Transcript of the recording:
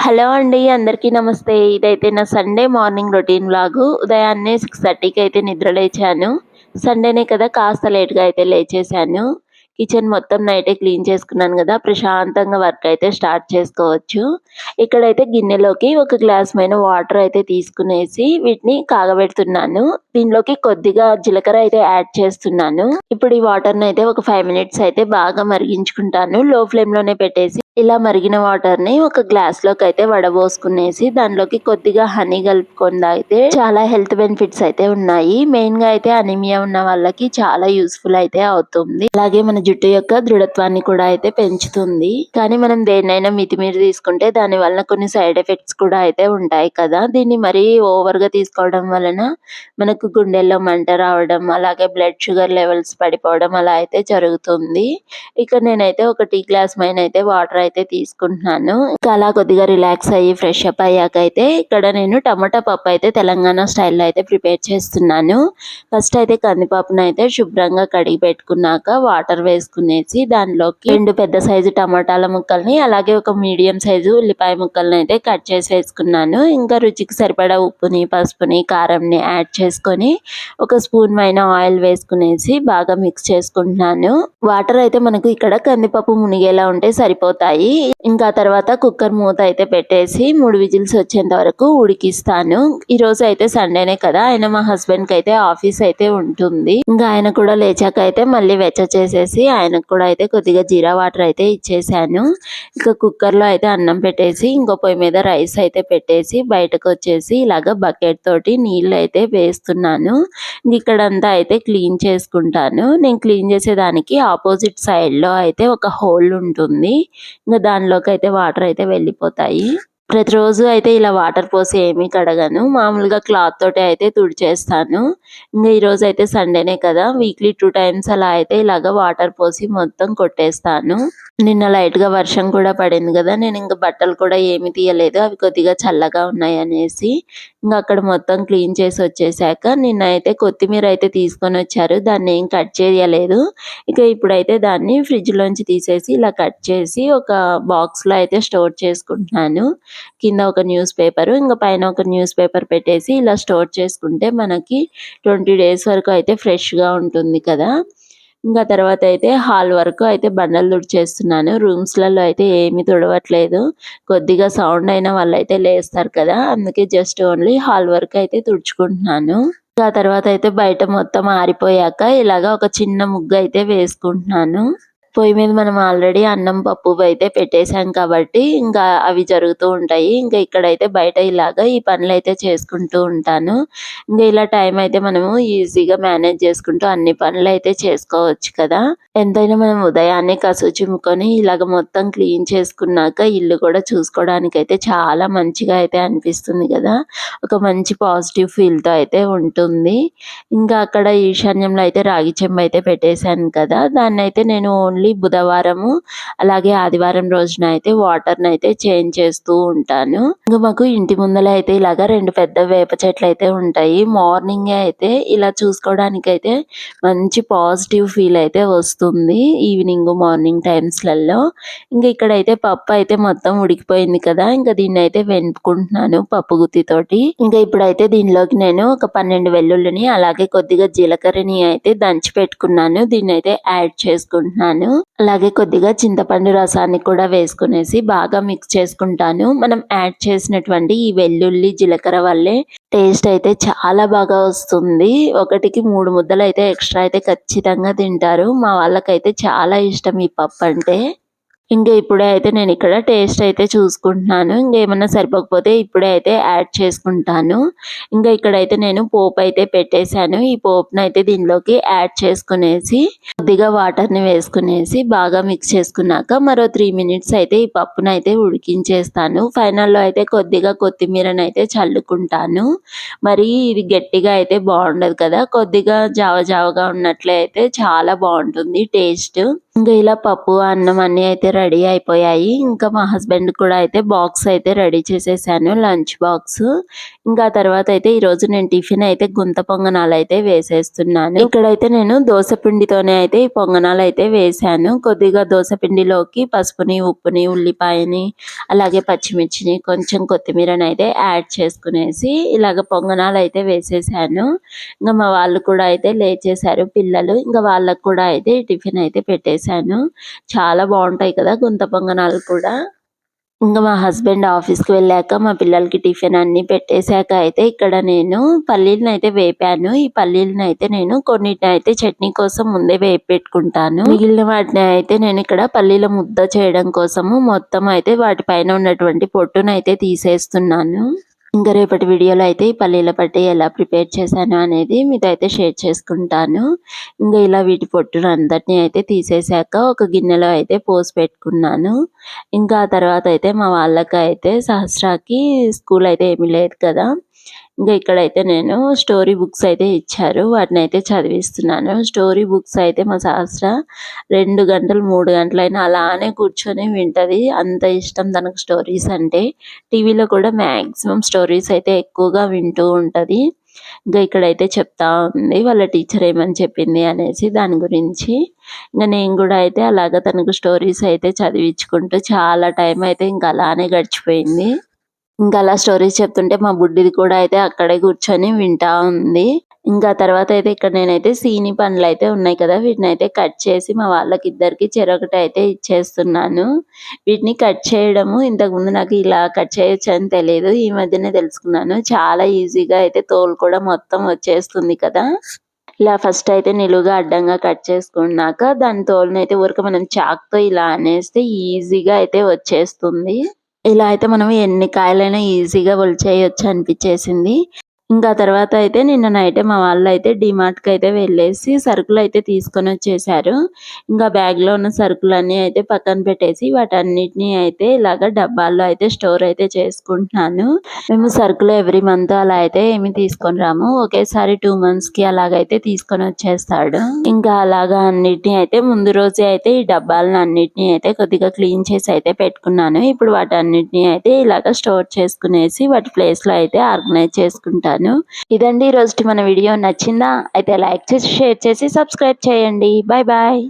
Hello అండి. అందరికీ నమస్తే. ఇదైతే నా సండే మార్నింగ్ రొటీన్ వ్లాగు. ఉదయాన్నే 6:30కి అయితే నిద్ర లేచాను. సండేనే కదా కాస్త లేట్‌గా అయితే లేచేశాను. కిచెన్ మొత్తం నైటే క్లీన్ చేసుకున్నాను గదా! ప్రశాంతంగా వర్క్ అయితే స్టార్ట్ చేసుకోవచ్చు. ఇక్కడైతే గిన్నెలోకి ఒక గ్లాస్ పైన వాటర్ అయితే తీసుకునేసి వీటిని కాగబెడుతున్నాను. దీనిలోకి కొద్దిగా జీలకర్ర అయితే యాడ్ చేస్తున్నాను. ఇప్పుడు ఈ వాటర్‌నైతే ఒక 5 మినిట్స్ అయితే బాగా మరిగించుకుంటాను. లో ఫ్లేమ్‌లోనే పెట్టేసి ఇలా మరిగిన వాటర్‌ని ఒక గ్లాస్‌లోకైతే వడబోసుకునేసి దాంట్లోకి కొద్దిగా హనీ కలుపుకొని తాగితే చాలా హెల్త్ బెనిఫిట్స్ అయితే ఉన్నాయి. మెయిన్‌గా అయితే అనీమియా ఉన్న వాళ్ళకి చాలా యూజ్‌ఫుల్ అయితే అవుతుంది. అలాగే మన జుట్టు యొక్క దృఢత్వాన్ని కూడా అయితే పెంచుతుంది. కానీ మనం దేన్నైనా మితిమీరి తీసుకుంటే దాని వలన కొన్ని సైడ్ ఎఫెక్ట్స్ కూడా అయితే ఉంటాయి కదా! దీన్ని మరీ ఓవర్‌గా తీసుకోవడం వలన మనకు గుండెల్లో మంట రావడం, అలాగే బ్లడ్ షుగర్ లెవెల్స్ పడిపోవడం అలా అయితే జరుగుతుంది. ఇక నేనైతే ఒక టీ గ్లాస్ పైనైతే వాటర్ అయితే తీసుకుంటున్నాను. ఇంకా అలా కొద్దిగా రిలాక్స్ అయ్యి ఫ్రెష్ అప్ అయ్యాకైతే ఇక్కడ నేను టమాటా పప్పు అయితే తెలంగాణ స్టైల్‌లో అయితే ప్రిపేర్ చేస్తున్నాను. ఫస్ట్ అయితే కందిపప్పునైతే శుభ్రంగా కడిగి పెట్టుకున్నాక వాటర్ వేసుకునేసి దానిలోకి 2 పెద్ద సైజు టమాటాల ముక్కల్ని అలాగే ఒక మీడియం సైజు ఉల్లిపాయ ముక్కల్ని అయితే కట్ చేసి వేసుకున్నాను. ఇంకా రుచికి సరిపడా ఉప్పుని, పసుపుని, కారంని యాడ్ చేసుకొని ఒక స్పూన్ పైన ఆయిల్ వేసుకునేసి బాగా మిక్స్ చేసుకుంటున్నాను. వాటర్ అయితే మనకు ఇక్కడ కందిపప్పు మునిగేలా ఉంటే సరిపోతాయి. ఇంకా తర్వాత కుక్కర్ మూత అయితే పెట్టేసి 3 విజిల్స్ వచ్చేంత వరకు ఉడికిస్తాను. ఈ రోజు అయితే సండేనే కదా! అయినా మా హస్బెండ్‌కి అయితే ఆఫీస్ అయితే ఉంటుంది. ఇంకా ఆయన కూడా లేచాక అయితే మళ్ళీ వెచ్చ చేసేసి ఆయనకు కూడా అయితే కొద్దిగా జీరా వాటర్ అయితే ఇచ్చేసాను. ఇక కుక్కర్‌లో అయితే అన్నం పెట్టేసి ఇంకో పొయ్యి మీద రైస్ అయితే పెట్టేసి బయటకొచ్చేసి ఇలాగ బకెట్ తోటి నీళ్ళు అయితే వేస్తున్నాను. ఇక్కడంతా అయితే క్లీన్ చేసుకుంటాను. నేను క్లీన్ చేసేదానికి ఆపోజిట్ సైడ్‌లో అయితే ఒక హోల్ ఉంటుంది. ఇంక దానిలోకైతే వాటర్ అయితే వెళ్ళిపోతాయి. ప్రతిరోజు అయితే ఇలా వాటర్ పోసి ఏమీ కడగను. మామూలుగా క్లాత్ తోటి అయితే తుడిచేస్తాను. ఇంగ ఈరోజైతే సండేనే కదా! వీక్లీ 2 టైమ్స్ అలా అయితే ఇలాగ వాటర్ పోసి మొత్తం కొట్టేస్తాను. నిన్న లైట్‌గా వర్షం కూడా పడింది గదా! నేనింక బట్టలు కూడా ఏమి తీయలేదు. అవి కొద్దిగా చల్లగా ఉన్నాయనేసి. అక్కడ మొత్తం క్లీన్ చేసి వచ్చేసాక నిన్న అయితే కొత్తిమీర అయితే తీసుకొనొచ్చారు. దాన్నేం కట్ చేయలేదు. ఇక ఇప్పుడైతే దాన్ని ఫ్రిడ్జ్‌లోంచి తీసేసి ఇలా కట్ చేసి ఒక బాక్స్‌లో అయితే స్టోర్ చేసుకుంటున్నాను. కింద ఒక న్యూస్ పేపరు, ఇంక పైన ఒక న్యూస్ పేపర్ పెట్టేసి ఇలా స్టోర్ చేసుకుంటే మనకి 20 డేస్ వరకు అయితే ఫ్రెష్‌గా ఉంటుంది కదా! ఇంకా తర్వాత అయితే హాల్ వరకు అయితే బండలు తుడిచేస్తున్నాను. రూమ్స్‌లలో అయితే ఏమి తుడవట్లేదు. కొద్దిగా సౌండ్ అయినా వాళ్ళైతే లేస్తారు కదా! అందుకే జస్ట్ ఓన్లీ హాల్ వరకు అయితే తుడుచుకుంటున్నాను. ఆ తర్వాత అయితే బయట మొత్తం ఆరిపోయాక ఇలాగ ఒక చిన్న ముగ్గు అయితే వేసుకుంటున్నాను. పొయ్యి మీద మనం ఆల్రెడీ అన్నం, పప్పు అయితే పెట్టేసాం కాబట్టి ఇంకా అవి జరుగుతూ ఉంటాయి. ఇంకా ఇక్కడైతే బయట ఇలాగ ఈ పనులైతే చేసుకుంటూ ఉంటాను. ఇంక ఇలా టైం అయితే మనము ఈజీగా మేనేజ్ చేసుకుంటూ అన్ని పనులైతే చేసుకోవచ్చు కదా! ఎంతైనా మనం ఉదయాన్నే కసువు చిమ్ముకొని ఇలాగ మొత్తం క్లీన్ చేసుకున్నాక ఇల్లు కూడా చూసుకోవడానికైతే చాలా మంచిగా అయితే అనిపిస్తుంది కదా! ఒక మంచి పాజిటివ్ ఫీల్‌తో అయితే ఉంటుంది. ఇంకా అక్కడ ఈశాన్యంలో అయితే రాగి చెంబు అయితే పెట్టేసాను కదా! దాన్నైతే నేను ఓన్లీ బుధవారము, అలాగే ఆదివారం రోజున అయితే వాటర్‌నైతే చేంజ్ చేస్తూ ఉంటాను. ఇంక మాకు ఇంటి ముందల అయితే ఇలాగ 2 పెద్ద వేప చెట్లయితే ఉంటాయి. మార్నింగే అయితే ఇలా చూసుకోవడానికైతే మంచి పాజిటివ్ ఫీల్ అయితే వస్తుంది. ఈవినింగ్, మార్నింగ్ టైమ్స్‌లలో. ఇంక ఇక్కడైతే పప్పు అయితే మొత్తం ఉడికిపోయింది కదా! ఇంక దీన్నైతే వెనుపుకుంటున్నాను పప్పు గుత్తితోటి. ఇంకా ఇప్పుడైతే దీనిలోకి నేను ఒక 12 వెల్లుల్లిని అలాగే కొద్దిగా జీలకర్రని అయితే దంచి పెట్టుకున్నాను. దీన్నైతే యాడ్ చేసుకుంటున్నాను. అలాగే కొద్దిగా చింతపండు రసాన్ని కూడా వేసుకునేసి బాగా మిక్స్ చేసుకుంటాను. మనం యాడ్ చేసినటువంటి ఈ వెల్లుల్లి, జీలకర్ర వల్లే టేస్ట్ అయితే చాలా బాగా వస్తుంది. ఒకటికి 3 ముద్దలైతే ఎక్స్‌ట్రా అయితే ఖచ్చితంగా తింటారు. మా వాళ్ళకైతే చాలా ఇష్టం ఈ పప్పంటే. ఇప్పుడే అయితే నేనిక్కడ టేస్ట్ అయితే చూసుకుంటున్నాను. ఇంకేమన్నా సరిపోకపోతే ఇప్పుడే అయితే యాడ్ చేసుకుంటాను. ఇక్కడైతే నేను పోపయితే పెట్టేశాను. ఈ పోపునైతే దీనిలోకి యాడ్ చేసుకునేసి కొద్దిగా వాటర్‌ని వేసుకునేసి బాగా మిక్స్ చేసుకున్నాక మరో 3 మినిట్స్ అయితే ఈ పప్పునైతే ఉడికించేస్తాను. ఫైనల్‌లో అయితే కొద్దిగా కొత్తిమీరనైతే చల్లుకుంటాను. మరీ ఇది గట్టిగా అయితే బావుండదు కదా! కొద్దిగా జావ జావగా ఉన్నట్లే అయితే చాలా బావుంటుంది టేస్ట్. ఇంకా ఇలా పప్పు, అన్నం అన్నీ అయితే రెడీ అయిపోయాయి. ఇంకా మా హస్బెండ్ కూడా అయితే బాక్స్ అయితే రెడీ చేసేసాను. Lunch box. ఇంకా తర్వాత అయితే ఈరోజు నేను టిఫిన్ అయితే గుంత పొంగనాలైతే వేసేస్తున్నాను. ఇక్కడైతే నేను దోస పిండితోనే అయితే ఈ పొంగనాలైతే వేశాను. కొద్దిగా దోస పిండిలోకి పసుపుని, ఉప్పుని, ఉల్లిపాయని, అలాగే పచ్చిమిర్చిని, కొంచెం కొత్తిమీరనైతే యాడ్ చేసుకునేసి ఇలాగ పొంగనాలైతే వేసేసాను. ఇంక మా వాళ్ళు కూడా అయితే లేచేశారు పిల్లలు. ఇంక వాళ్ళకి కూడా అయితే టిఫిన్ అయితే పెట్టేశాను. చాలా బావుంటాయి కదా గుంత పొంగనాలు కూడా. ఇంక మా హస్బెండ్ ఆఫీస్‌కి వెళ్ళాక మా పిల్లలకి టిఫిన్ అన్నీ పెట్టేసాక అయితే ఇక్కడ నేను పల్లీలనైతే వేపాను. ఈ పల్లీలనైతే నేను కొన్నిటినైతే చట్నీ కోసం ముందే వేపి పెట్టుకుంటాను. మిగిలిన వాటిని అయితే నేను ఇక్కడ పల్లీల ముద్ద చేయడం కోసము మొత్తం అయితే వాటి పైన ఉన్నటువంటి పొట్టునైతే తీసేస్తున్నాను. ఇంకా రేపటి వీడియోలో అయితే ఈ పల్లీల పట్టి ఎలా ప్రిపేర్ చేశాను అనేది మీతో అయితే షేర్ చేసుకుంటాను. ఇంకా ఇలా వీటి పొట్టునంతటిని అయితే తీసేసాక ఒక గిన్నెలో అయితే పోసి పెట్టుకున్నాను. ఇంకా ఆ తర్వాత అయితే మా వాళ్ళకైతే సహస్రాకి స్కూల్ అయితే ఏమీ లేదు కదా! ఇంకా ఇక్కడైతే నేను స్టోరీ బుక్స్ అయితే ఇచ్చారు. వాటినైతే చదివిస్తున్నాను. స్టోరీ బుక్స్ అయితే మా సహస్ర 2 గంటలు, 3 గంటలైనా అలానే కూర్చొని వింటది. అంత ఇష్టం తనకు స్టోరీస్ అంటే. టీవీలో కూడా మాక్సిమం స్టోరీస్ అయితే ఎక్కువగా వింటూ ఉంటది. ఇంకా ఇక్కడైతే చెప్తా ఉంది వాళ్ళ టీచర్ ఏమని చెప్పింది అనేసి దాని గురించి. ఇంక నేను కూడా అయితే అలాగ తనకు స్టోరీస్ అయితే చదివించుకుంటూ చాలా టైం అయితే ఇంక అలానే గడిచిపోయింది. ఇంకా అలా స్టోరీస్ చెప్తుంటే మా బుడ్డిది కూడా అయితే అక్కడే కూర్చొని వింటా ఉంది. ఇంకా తర్వాత అయితే ఇక్కడ నేనైతే సీని పండ్లయితే ఉన్నాయి కదా! వీటినైతే కట్ చేసి మా వాళ్ళకిద్దరికి చెరొకటైతే ఇచ్చేస్తున్నాను. వీటిని కట్ చేయడము ఇంతకుముందు నాకు ఇలా కట్ చేయొచ్చని తెలీదు. ఈ మధ్యనే తెలుసుకున్నాను. చాలా ఈజీగా అయితే తోలు కూడా మొత్తం వచ్చేస్తుంది కదా! ఇలా ఫస్ట్ అయితే నిలువుగా, అడ్డంగా కట్ చేసుకున్నాక దాని తోలునైతే ఊరికే మనం చాక్‌తో ఇలా అనేస్తే ఈజీగా అయితే వచ్చేస్తుంది. ఇలా అయితే మనం ఎన్ని కాయలైనా ఈజీగా ఒలిచేయొచ్చు అనిపిచ్చేసింది. ఇంకా తర్వాత అయితే నిన్న నైటే మా వాళ్ళైతే డీమార్ట్‌కైతే వెళ్ళేసి సరుకులైతే తీసుకొనొచ్చేసారు. ఇంకా బ్యాగ్‌లో ఉన్న సరుకులన్నీ అయితే పక్కన పెట్టేసి వాటన్నిటిని అయితే ఇలాగ డబ్బాల్లో అయితే స్టోర్ అయితే చేసుకుంటున్నాను. మేము సరుకులు ఎవ్రీ మంత్ అలా అయితే ఏమి తీసుకొని రాము. ఒకేసారి 2 మంత్స్‌కి అలాగైతే తీసుకొనొచ్చేస్తాడు. ఇంకా అలాగా అన్నిటిని అయితే ముందు రోజే అయితే ఈ డబ్బాలనన్నిటిని అయితే కొద్దిగా క్లీన్ చేసి అయితే పెట్టుకున్నాను. ఇప్పుడు వాటన్నిటిని అయితే ఇలాగ స్టోర్ చేసుకునేసి వాటి ప్లేస్‌లో అయితే ఆర్గనైజ్ చేసుకుంటాను. ఇదండి ఈరోజుటి మన వీడియో. నచ్చిందా? అయితే లైక్ చేసి, షేర్ చేసి, సబ్స్క్రైబ్ చేయండి. Bye bye.